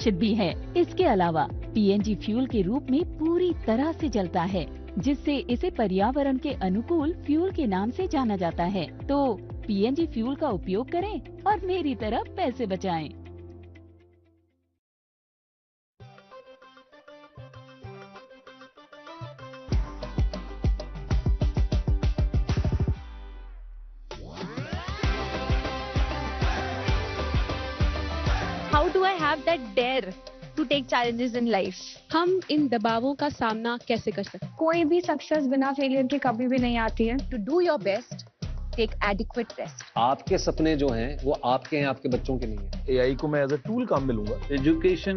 सुरक्षित भी है। इसके अलावा पीएनजी फ्यूल के रूप में पूरी तरह से जलता है, जिससे इसे पर्यावरण के अनुकूल फ्यूल के नाम से जाना जाता है। तो पीएनजी फ्यूल का उपयोग करें और मेरी तरह पैसे बचाएं। How do I have that dare to take challenges in life? हम इन दबावों का सामना कैसे कर सकते हैं? कोई भी सक्सेस बिना फेलियर के कभी भी नहीं आती है। To do your best, take adequate rest. आपके सपने जो हैं वो आपके हैं, आपके बच्चों के नहीं हैं। AI को मैं एज अ टूल काम में लूंगा। Education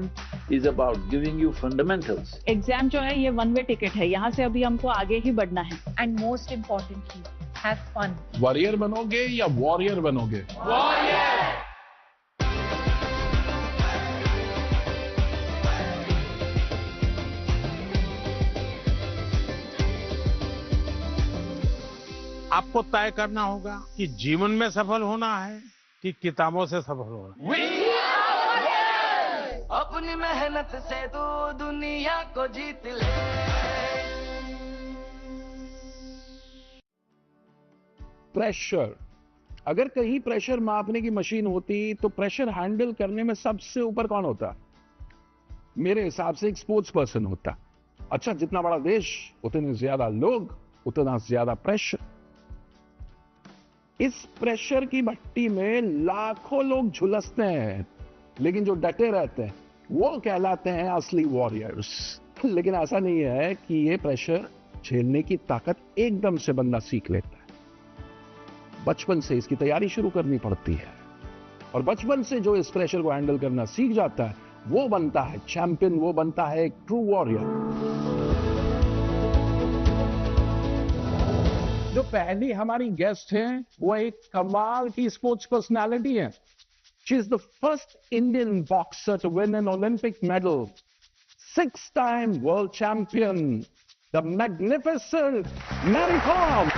is about giving you fundamentals. Exam जो है ये वन वे टिकट है, यहाँ से अभी हमको आगे ही बढ़ना है। And most importantly, have fun. Warrior बनोगे या वॉरियर बनोगे? आपको तय करना होगा कि जीवन में सफल होना है कि किताबों से सफल होना है। अपनी मेहनत से तू दुनिया को जीत ले। प्रेशर, अगर कहीं प्रेशर मापने की मशीन होती तो प्रेशर हैंडल करने में सबसे ऊपर कौन होता? मेरे हिसाब से एक स्पोर्ट्स पर्सन होता। अच्छा, जितना बड़ा देश उतने ज्यादा लोग, उतना ज्यादा प्रेशर। इस प्रेशर की भट्टी में लाखों लोग झुलसते हैं, लेकिन जो डटे रहते हैं वो कहलाते हैं असली वॉरियर्स। लेकिन ऐसा नहीं है कि ये प्रेशर झेलने की ताकत एकदम से बंदा सीख लेता है। बचपन से इसकी तैयारी शुरू करनी पड़ती है, और बचपन से जो इस प्रेशर को हैंडल करना सीख जाता है वो बनता है चैंपियन, वो बनता है एक ट्रू वॉरियर। जो पहली हमारी गेस्ट हैं वो एक कमाल की स्पोर्ट्स पर्सनालिटी है। She is the first Indian boxer to win an Olympic medal, 6 time world champion, the magnificent Mary Kom.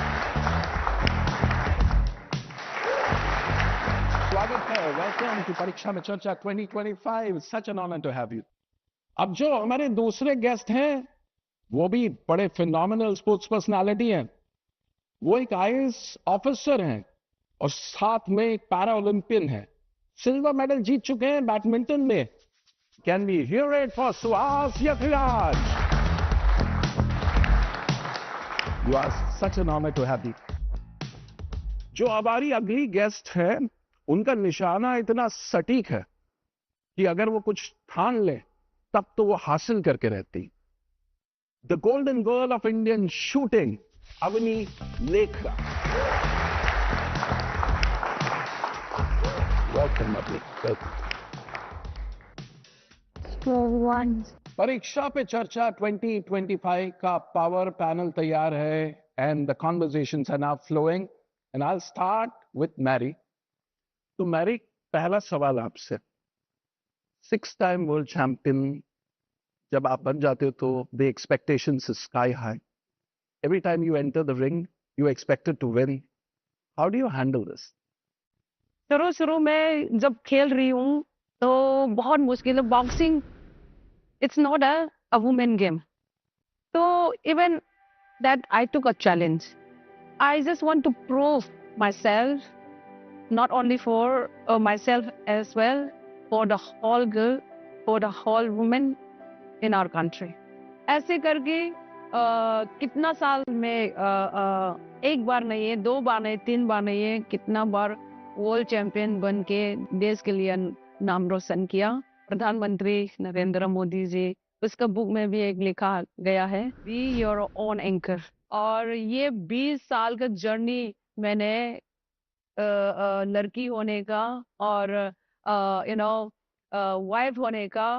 स्वागत है, वेलकम टू परीक्षा में Charcha 2025। Such an honour to have you. अब जो हमारे दूसरे गेस्ट हैं वो भी बड़े फिनोमिनल स्पोर्ट्स पर्सनालिटी हैं। वो एक आईएएस ऑफिसर हैं और साथ में एक पैरा ओलंपियन है। सिल्वर मेडल जीत चुके हैं बैडमिंटन में। Can we hear it for Suhas Yathiraj? You are such an honour to have you. जो हमारी अगली गेस्ट है उनका निशाना इतना सटीक है कि अगर वो कुछ ठान ले तब तो वो हासिल करके रहती। The golden girl of Indian shooting, Avani Lekhara. Welcome Avani, welcome. Pariksha Pe Charcha 2025 का पावर पैनल तैयार है and the conversations are now flowing and I will start with Mary. तो मैरी, पहला सवाल आपसे। 6 टाइम वर्ल्ड चैंपियन जब आप बन जाते हो तो the expectations is sky high. Every time you enter the ring, you expected to win. How do you handle this? शुरू में जब खेल रही हूँ तो बहुत मुश्किल है। Boxing it's not a women game, तो even that I took a challenge. I just want to prove myself, not only for myself as well, for the whole girl, for the whole women in our country. ऐसे करके कितना साल में एक बार नहीं है, 2 बार नहीं, 3 बार नहीं है, कितना बार वर्ल्ड चैंपियन बन के देश के लिए नाम रोशन किया। प्रधानमंत्री नरेंद्र मोदी जी, उसका बुक में भी एक लिखा गया है, बी योर ओन एंकर। और ये 20 साल का जर्नी मैंने लड़की होने का और वाइफ होने का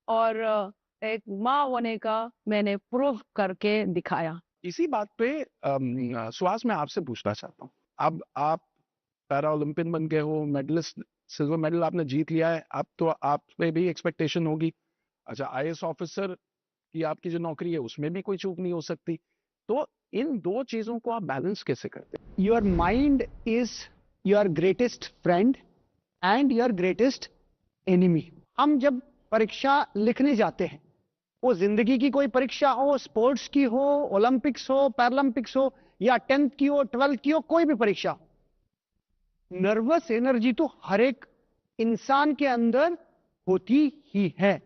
और एक माँ होने का मैंने प्रूफ करके दिखाया। इसी बात पे सुहास, मैं आपसे पूछना चाहता हूँ। अब आप पैरा ओलंपियन बन गए हो, मेडलिस्ट, सिल्वर मेडल आपने जीत लिया है, अब तो आप पे भी एक्सपेक्टेशन होगी। अच्छा, आईएएस ऑफिसर की आपकी जो नौकरी है उसमें भी कोई चूक नहीं हो सकती। तो इन दो चीजों को आप बैलेंस कैसे करते हैं? Your mind is your greatest friend and your greatest enemy. हम जब परीक्षा लिखने जाते हैं, वो जिंदगी की कोई परीक्षा हो, स्पोर्ट्स की हो, ओलंपिक्स हो, पैरालंपिक्स हो, या 10th की हो, 12th की हो, कोई भी परीक्षा, नर्वस एनर्जी तो हर एक इंसान के अंदर होती ही है।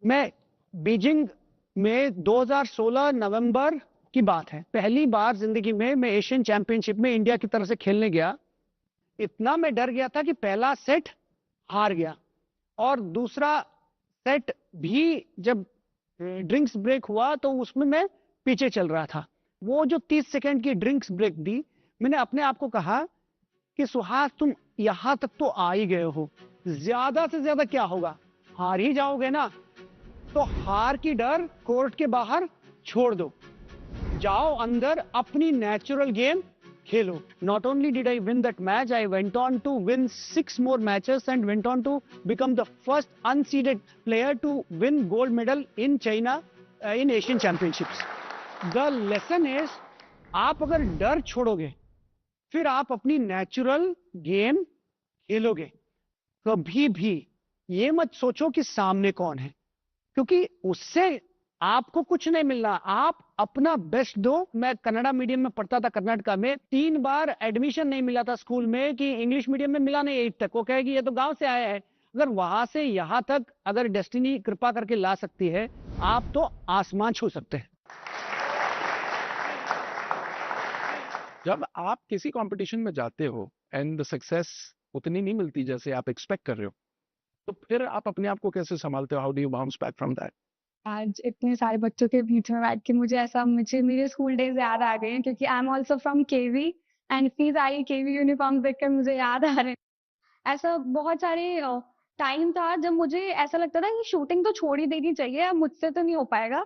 मैं बीजिंग में 2016 नवंबर की बात है, पहली बार जिंदगी में मैं एशियन चैंपियनशिप में इंडिया की तरफ से खेलने गया। इतना मैं डर गया था कि पहला सेट हार गया, और दूसरा सेट भी जब ड्रिंक्स ब्रेक हुआ तो उसमें मैं पीछे चल रहा था। वो जो 30 सेकंड की ड्रिंक्स ब्रेक दी, मैंने अपने आप को कहा कि सुहास तुम यहां तक तो आ ही गए हो, ज्यादा से ज्यादा क्या होगा, हार ही जाओगे ना, तो हार की डर कोर्ट के बाहर छोड़ दो, जाओ अंदर अपनी natural game Khelo. Not only did I win that match, I went on to win 6 more matches and went on to become the first unseeded player to win gold medal in China in Asian Championships. The lesson is, आप अगर डर छोड़ोगे फिर आप अपनी natural game खेलोगे। कभी भी ये मत सोचो कि सामने कौन है, क्योंकि उससे आपको कुछ नहीं मिलना, आप अपना बेस्ट दो। मैं कन्नड़ा मीडियम में पढ़ता था कर्नाटका में, 3 बार एडमिशन नहीं मिला था स्कूल में कि इंग्लिश मीडियम में मिला नहीं 8th तक। वो कहे कि ये तो गांव से आया है, अगर वहां से यहां तक अगर डेस्टिनी कृपा करके ला सकती है, आप तो आसमान छू सकते हैं। जब आप किसी कंपटीशन में जाते हो एंड द सक्सेस उतनी नहीं मिलती जैसे आप एक्सपेक्ट कर रहे हो, तो फिर आप अपने आप को कैसे संभालते हो? How do you bounce back from that? आज इतने सारे बच्चों के बीच में बैठ के मुझे मेरे स्कूल डेज याद आ गए हैं, क्योंकि I am also from KV and इतनी सारी केवी यूनिफॉर्म देखकर मुझे याद आ रहे हैं। ऐसा बहुत सारे टाइम था जब मुझे ऐसा लगता था कि शूटिंग तो छोड़ ही देनी चाहिए, अब मुझसे तो नहीं हो पाएगा,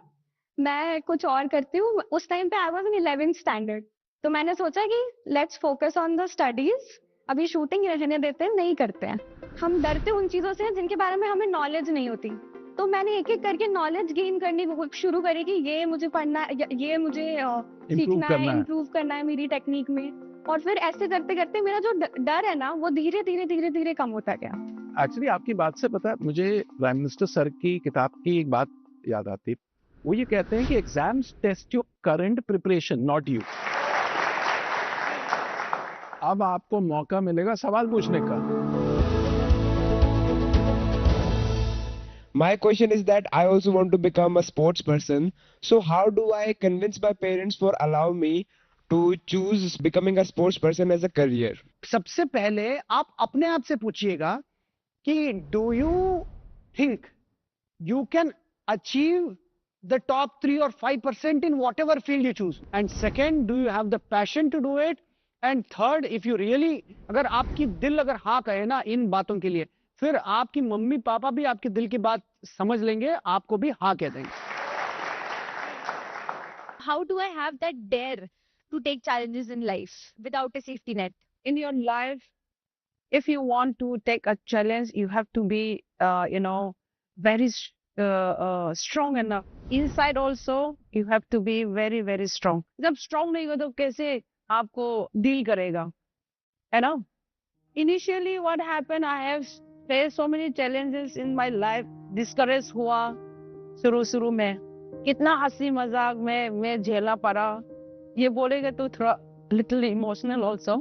मैं कुछ और करती हूँ। उस टाइम पे I was in 11th standard, तो मैंने सोचा कि let's focus on the studies, अभी शूटिंग रहने देते हैं, नहीं करते हैं। हम डरते उन चीजों से जिनके बारे में हमें नॉलेज नहीं होती, तो मैंने एक एक करके नॉलेज गेन करनी शुरू करी कि ये मुझे पढ़ना है, ये मुझे सीखना है, इम्प्रूव करना है मेरी टेक्निक में। और फिर ऐसे करते करते मेरा जो डर है ना, वो धीरे धीरे कम होता गया। एक्चुअली आपकी बात से पता है मुझे प्राइम मिनिस्टर सर की किताब की एक बात याद आती है। वो ये कहते हैं कि exams test your current preparation, not you. अब आपको मौका मिलेगा सवाल पूछने का। My question is that I also want to become a sports person. So how do I convince my parents for allow me to choose becoming a sports person as a career? सबसे पहले आप अपने आप से पूछिएगा कि do you think you can achieve the top 3 or 5% in whatever field you choose? And second, do you have the passion to do it? And third, if you really, अगर आपकी दिल अगर हाँ कहे ना इन बातों के लिए, फिर आपकी मम्मी पापा भी आपके दिल की बात समझ लेंगे, आपको भी हाँ कह देंगे। How do I have that dare to take challenges in life without a safety net? In your life, if you want to take a challenge, you have to be, very strong enough. Inside also, you have to be very, very strong. जब strong नहीं हो तो कैसे आपको deal करेगा, है ना? Initially, what happened? I have faced so many challenges in my life. Discouraged हुआ शुरू में, कितना हंसी मजाक में मैं झेला पड़ा, ये बोलेगा तो थोड़ा little emotional also.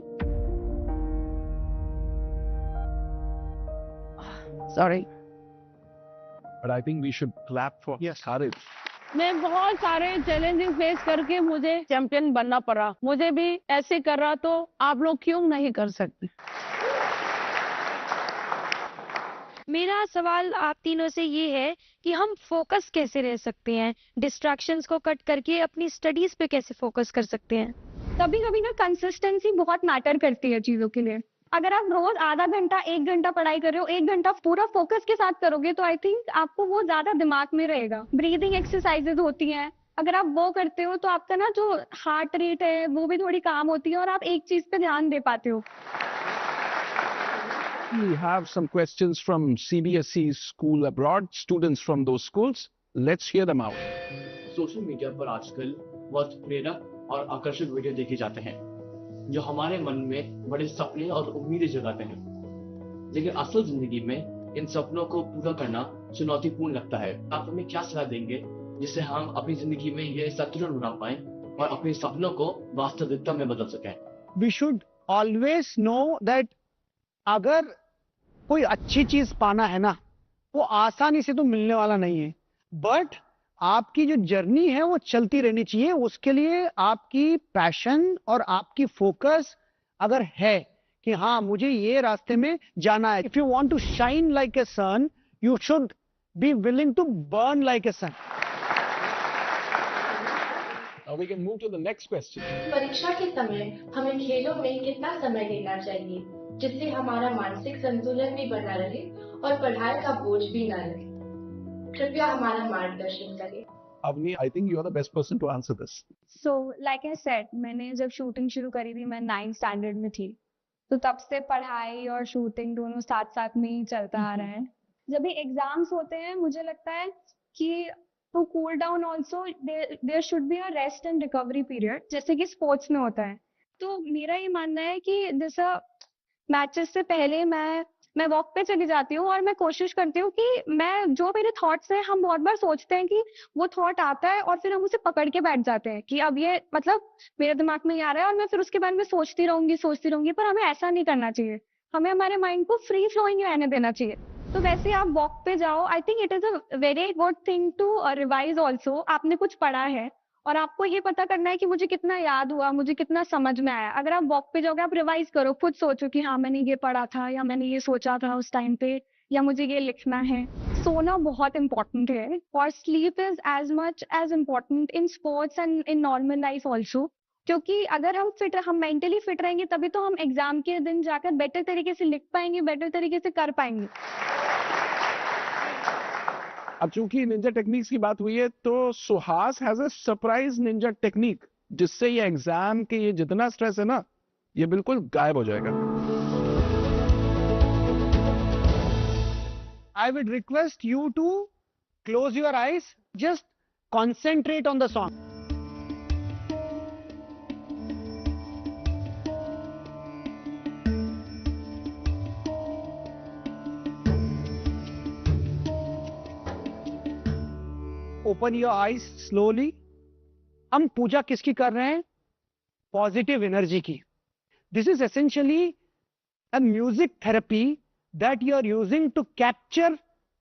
Sorry. But I think we should clap for courage. मैं बहुत सारे चैलेंजिंग फेस करके मुझे चैंपियन बनना पड़ा। मुझे भी ऐसे कर रहा तो आप लोग क्यों नहीं कर सकते? मेरा सवाल आप तीनों से ये है कि हम फोकस कैसे रह सकते हैं, डिस्ट्रैक्शंस को कट करके अपनी स्टडीज पे कैसे फोकस कर सकते हैं? कभी कभी ना कंसिस्टेंसी बहुत मैटर करती है चीजों के लिए। अगर आप रोज आधा घंटा 1 घंटा पढ़ाई कर रहे हो, 1 घंटा पूरा फोकस के साथ करोगे तो आई थिंक आपको वो ज्यादा दिमाग में रहेगा। ब्रीदिंग एक्सरसाइजेज होती हैं, अगर आप वो करते हो तो आपका ना जो हार्ट रेट है वो भी थोड़ी काम होती है और आप एक चीज पे ध्यान दे पाते हो। We have some questions from CBSE school abroad, students from those schools. Let's hear them out. Social media पर आजकल बहुत प्रेरक और आकर्षक वीडियो देखे जाते हैं जो हमारे मन में बड़े सपने और उम्मीदें जगाते हैं, लेकिन असल जिंदगी में इन सपनों को पूरा करना चुनौतीपूर्ण लगता है। आप हमें क्या सलाह देंगे जिससे हम अपनी जिंदगी में ये संतुलन बना पाएं और अपने सपनों को वास्तविकता में बदल सकें? We should always know that अगर कोई अच्छी चीज पाना है ना, वो आसानी से तो मिलने वाला नहीं है, बट आपकी जो जर्नी है वो चलती रहनी चाहिए। उसके लिए आपकी पैशन और आपकी फोकस अगर है कि हाँ मुझे ये रास्ते में जाना है, if you want to shine like a sun, you should be willing to burn like a sun. Now we can move to the next question. परीक्षा के समय हमें खेलों में कितना समय देना चाहिए जिससे हमारा मानसिक संतुलन भी बना रहे और पढ़ाई का बोझ भी ना रहे? कृपया हमारा मार्गदर्शन करें। Avni, I think you are the best person to answer this. So, like I said, मैंने जब शूटिंग शुरू करी थी मैं 9th स्टैंडर्ड में थी, तो तब से पढ़ाई और शूटिंग दोनों साथ साथ में ही चलता आ रहा है। जब भी एग्जाम्स होते हैं मुझे लगता है कि to cool down also there should be a rest and recovery period, जैसे कि स्पोर्ट्स में होता है। तो मेरा ये मानना है कि जैसा मैचेस से पहले मैं वॉक पे चली जाती हूँ और मैं कोशिश करती हूँ कि मैं जो मेरे थॉट्स हैं, हम बहुत बार सोचते हैं कि वो थॉट आता है और फिर हम उसे पकड़ के बैठ जाते हैं कि अब ये मतलब मेरे दिमाग में ये आ रहा है और मैं फिर उसके बारे में सोचती रहूंगी, पर हमें ऐसा नहीं करना चाहिए। हमें हमारे माइंड को फ्री फ्लोइंग रहने देना चाहिए। तो वैसे आप वॉक पे जाओ, I think it is a very good thing to revise also. आपने कुछ पढ़ा है और आपको ये पता करना है कि मुझे कितना याद हुआ, मुझे कितना समझ में आया। अगर आप वॉक पे जाओगे, आप रिवाइज करो, खुद सोचो कि हाँ मैंने ये पढ़ा था या मैंने ये सोचा था उस टाइम पे, या मुझे ये लिखना है। सोना बहुत इंपॉर्टेंट है और sleep is as much as important in sports and in normal life also, क्योंकि अगर हम मेंटली फिट रहेंगे तभी तो हम एग्जाम के दिन जाकर बेटर तरीके से लिख पाएंगे, बेटर तरीके से कर पाएंगे। अब चूंकि निंजा टेक्निक्स की बात हुई है तो Suhas has a surprise Ninja technique जिससे ये एग्जाम के ये जितना स्ट्रेस है ना, ये बिल्कुल गायब हो जाएगा। I would request you to close your eyes, just concentrate on the song. Open your eyes slowly. हम पूजा किसकी कर रहे हैं? पॉजिटिव एनर्जी की। This is essentially a music therapy that you are using to capture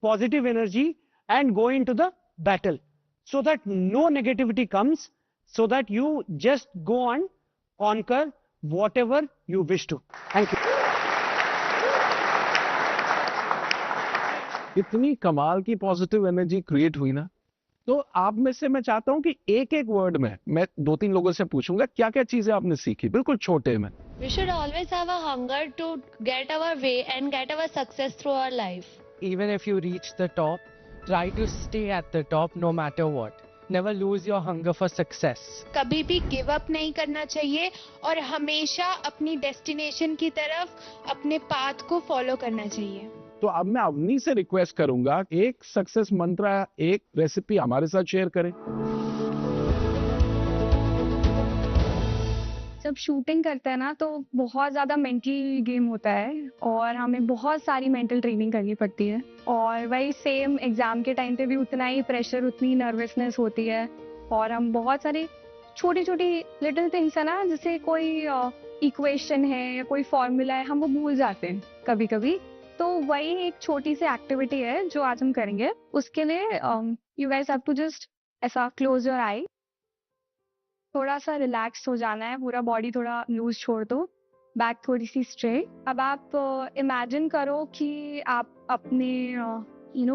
positive energy and go into the battle, so that no negativity comes, so that you just go and conquer whatever you wish to. Thank you. इतनी कमाल की positive energy create हुई ना, तो आप में से मैं चाहता हूं कि एक एक वर्ड में मैं 2-3 लोगों से पूछूंगा क्या क्या चीजें आपने सीखी, बिल्कुल छोटे में। We should always have a hunger to get our way and get our success through our life. Even if you reach the top, try to stay at the top no matter what. Never lose your hunger for success. कभी भी give up नहीं करना चाहिए और हमेशा अपनी destination की तरफ अपने पाथ को फॉलो करना चाहिए। तो अब मैं अवनी से रिक्वेस्ट करूंगा एक सक्सेस मंत्र, एक रेसिपी हमारे साथ शेयर करें। जब शूटिंग करते हैं ना तो बहुत ज़्यादा मेंटल गेम होता है और हमें बहुत सारी मेंटल ट्रेनिंग करनी पड़ती है, और वही सेम एग्जाम के टाइम पे भी उतना ही प्रेशर, उतनी नर्वसनेस होती है, और हम बहुत सारी छोटी छोटी लिटिल थिंग्स है ना, जैसे कोई इक्वेशन है या कोई फॉर्मूला है, हम वो भूल जाते हैं कभी कभी। तो वही एक छोटी सी एक्टिविटी है जो आज हम करेंगे। उसके लिए you guys have to just ऐसा क्लोज योर आई, थोड़ा सा रिलैक्स हो जाना है, पूरा बॉडी थोड़ा लूज छोड़ दो, बैक थोड़ी सी स्ट्रेट। अब आप इमेजिन करो कि आप अपने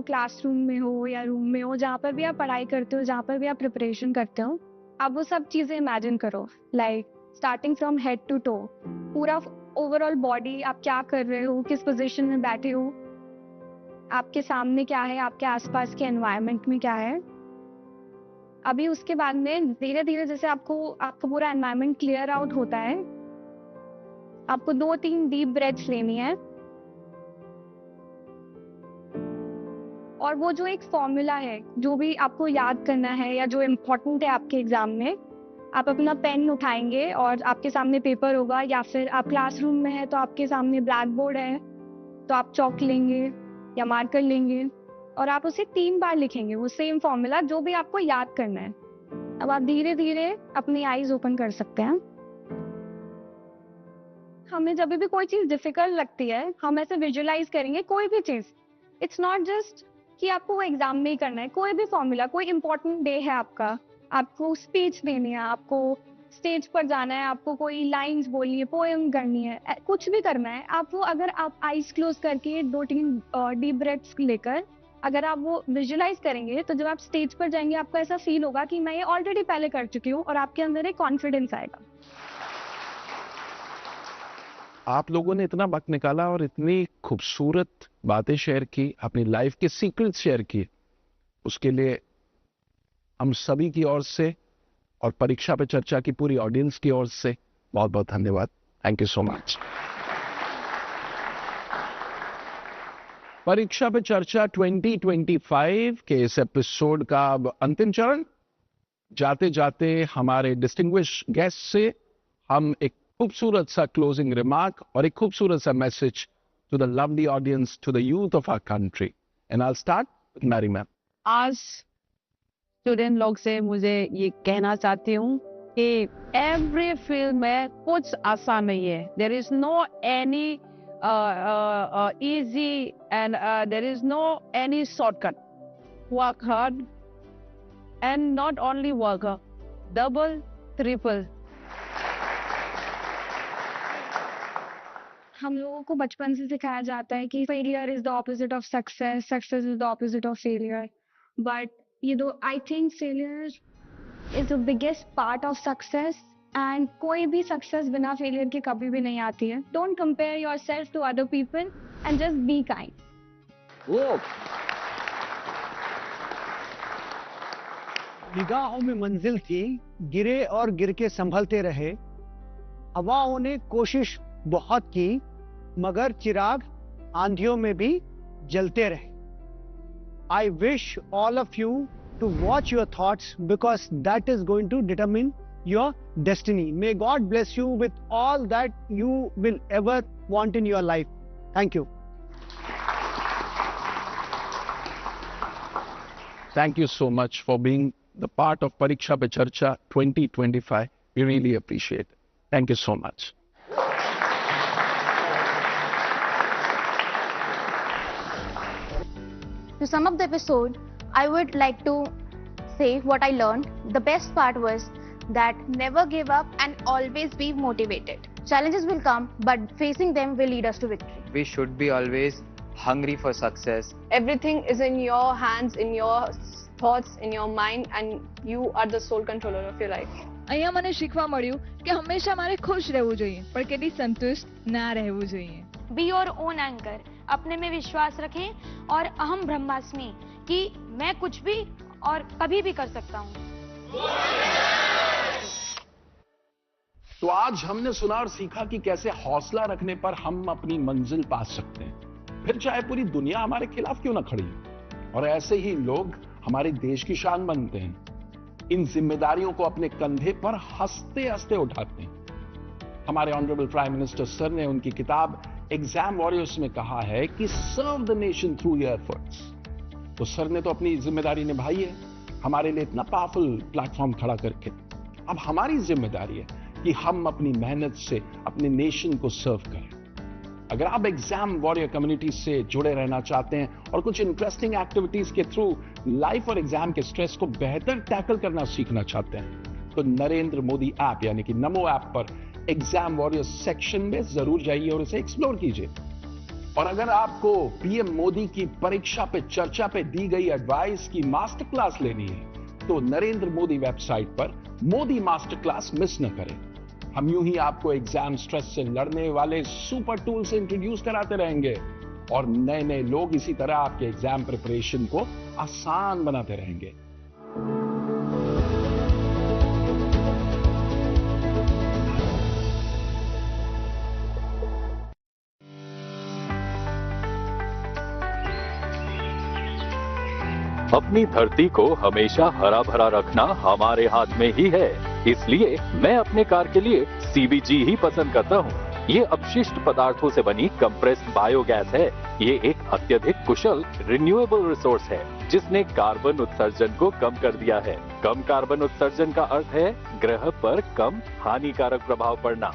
क्लासरूम में हो या रूम में हो, जहाँ पर भी आप पढ़ाई करते हो, जहाँ पर भी आप प्रिपरेशन करते हो, आप वो सब चीज़ें इमेजिन करो, like starting from head to toe, पूरा ओवरऑल बॉडी, आप क्या कर रहे हो, किस पोजीशन में बैठे हो, आपके सामने क्या है, आपके आसपास के एनवायरनमेंट में क्या है। अभी उसके बाद में धीरे धीरे जैसे आपका पूरा एनवायरनमेंट क्लियर आउट होता है, आपको 2-3 डीप ब्रेथ्स लेनी है, और वो जो एक फॉर्मूला है जो भी आपको याद करना है या जो इम्पोर्टेंट है आपके एग्जाम में, आप अपना पेन उठाएंगे और आपके सामने पेपर होगा, या फिर आप क्लासरूम में है तो आपके सामने ब्लैक बोर्ड है तो आप चॉक लेंगे, या मार्कर लेंगे और आप उसे 3 बार लिखेंगे, वो सेम फॉर्मूला जो भी आपको याद करना है। अब आप धीरे धीरे अपनी आईज ओपन कर सकते हैं। हमें जब भी कोई चीज डिफिकल्ट लगती है, हम ऐसे विजुअलाइज करेंगे कोई भी चीज। इट्स नॉट जस्ट कि आपको वो एग्जाम में ही करना है, कोई भी फॉर्मूला, कोई इंपॉर्टेंट डे है आपका, आपको स्पीच देनी है, आपको स्टेज पर जाना है, आपको कोई लाइंस बोलनी है, पोएम करनी है, कुछ भी करना है, आप वो अगर आप आईज क्लोज करके 2-3 डीप ब्रेथ्स लेकर अगर आप वो विजुअलाइज करेंगे, तो जब आप स्टेज पर जाएंगे आपको ऐसा फील होगा कि मैं ये ऑलरेडी पहले कर चुकी हूँ और आपके अंदर एक कॉन्फिडेंस आएगा। आप लोगों ने इतना वक्त निकाला और इतनी खूबसूरत बातें शेयर की, अपनी लाइफ के सीक्रेट्स शेयर किए, उसके लिए हम सभी की ओर से और परीक्षा पे चर्चा की पूरी ऑडियंस की ओर से बहुत बहुत धन्यवाद। Thank you so much. परीक्षा पे चर्चा 2025 के इस एपिसोड का अब अंतिम चरण। जाते जाते हमारे डिस्टिंग्विश गेस्ट से हम एक खूबसूरत सा क्लोजिंग रिमार्क और एक खूबसूरत सा message to the lovely audience, to the youth of our country, and I will start with Mary ma'am. आज स्टूडेंट लोग से मुझे ये कहना चाहती हूँ कि एवरी फील्ड में कुछ आसान नहीं है। There is no any easy and there is no any shortcut. Work hard and not only work, double, triple. हम लोगों को बचपन से सिखाया जाता है कि failure is the opposite of success, success is the opposite of failure, but ये दो, I think failure is the biggest part of success, and कोई भी सक्सेस बिना फेलियर के कभी भी नहीं आती है। Don't compare yourself to other people and just be kind. निगाहों में मंजिल थी, गिरे और गिर के संभलते रहे, हवाओं ने कोशिश बहुत की, मगर चिराग आंधियों में भी जलते रहे। I wish all of you to watch your thoughts, because that is going to determine your destiny. May God bless you with all that you will ever want in your life. Thank you. Thank you so much for being the part of Pariksha Pe Charcha 2025. We really appreciate it. Thank you so much. To sum up the episode, I would like to say what I learned. The best part was that never give up and always be motivated. Challenges will come, but facing them will lead us to victory. We should be always hungry for success. Everything is in your hands, in your thoughts, in your mind, and you are the sole controller of your life. અહીંયા મને શીખવા મળ્યું કે હંમેશા મારે ખુશ રહેવું જોઈએ, પણ કદી સંતુષ્ટ ના રહેવું જોઈએ. Be your own anchor. अपने में विश्वास रखें और अहम ब्रह्मास्मि कि मैं कुछ भी और कभी भी कर सकता हूँ। तो आज हमने सुना और सीखा कि कैसे हौसला रखने पर हम अपनी मंजिल पा सकते हैं, फिर चाहे पूरी दुनिया हमारे खिलाफ क्यों ना खड़ी हो। और ऐसे ही लोग हमारे देश की शान बनते हैं, इन जिम्मेदारियों को अपने कंधे पर हंसते हंसते उठाते हैं। हमारे ऑनरेबल प्राइम मिनिस्टर सर ने उनकी किताब एग्जाम वॉरियर्स में कहा है कि serve the nation through your efforts. तो सर ने तो अपनी जिम्मेदारी निभाई है, हमारे लिए इतना पावरफुल प्लेटफॉर्म खड़ा करके। अब हमारी जिम्मेदारी है कि हम अपनी मेहनत से अपने नेशन को सर्व करें। अगर आप एग्जाम वॉरियर कम्युनिटी से जुड़े रहना चाहते हैं और कुछ इंटरेस्टिंग एक्टिविटीज के थ्रू लाइफ और एग्जाम के स्ट्रेस को बेहतर टैकल करना सीखना चाहते हैं, तो नरेंद्र मोदी ऐप यानी कि नमो ऐप पर एग्जाम वॉरियर सेक्शन में जरूर जाइए और इसे एक्सप्लोर कीजिए। और अगर आपको पीएम मोदी की परीक्षा पे चर्चा पे दी गई एडवाइस की मास्टर क्लास लेनी है, तो नरेंद्र मोदी वेबसाइट पर मोदी मास्टर क्लास मिस न करें। हम यूं ही आपको एग्जाम स्ट्रेस से लड़ने वाले सुपर टूल से इंट्रोड्यूस कराते रहेंगे और नए नए लोग इसी तरह आपके एग्जाम प्रिपरेशन को आसान बनाते रहेंगे। अपनी धरती को हमेशा हरा भरा रखना हमारे हाथ में ही है, इसलिए मैं अपने कार के लिए CBG ही पसंद करता हूँ। ये अपशिष्ट पदार्थों से बनी कंप्रेस्ड बायोगैस है। ये एक अत्यधिक कुशल रिन्यूएबल रिसोर्स है जिसने कार्बन उत्सर्जन को कम कर दिया है। कम कार्बन उत्सर्जन का अर्थ है ग्रह पर कम हानिकारक प्रभाव पड़ना।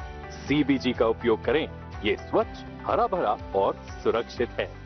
CBG का उपयोग करें। ये स्वच्छ, हरा भरा और सुरक्षित है।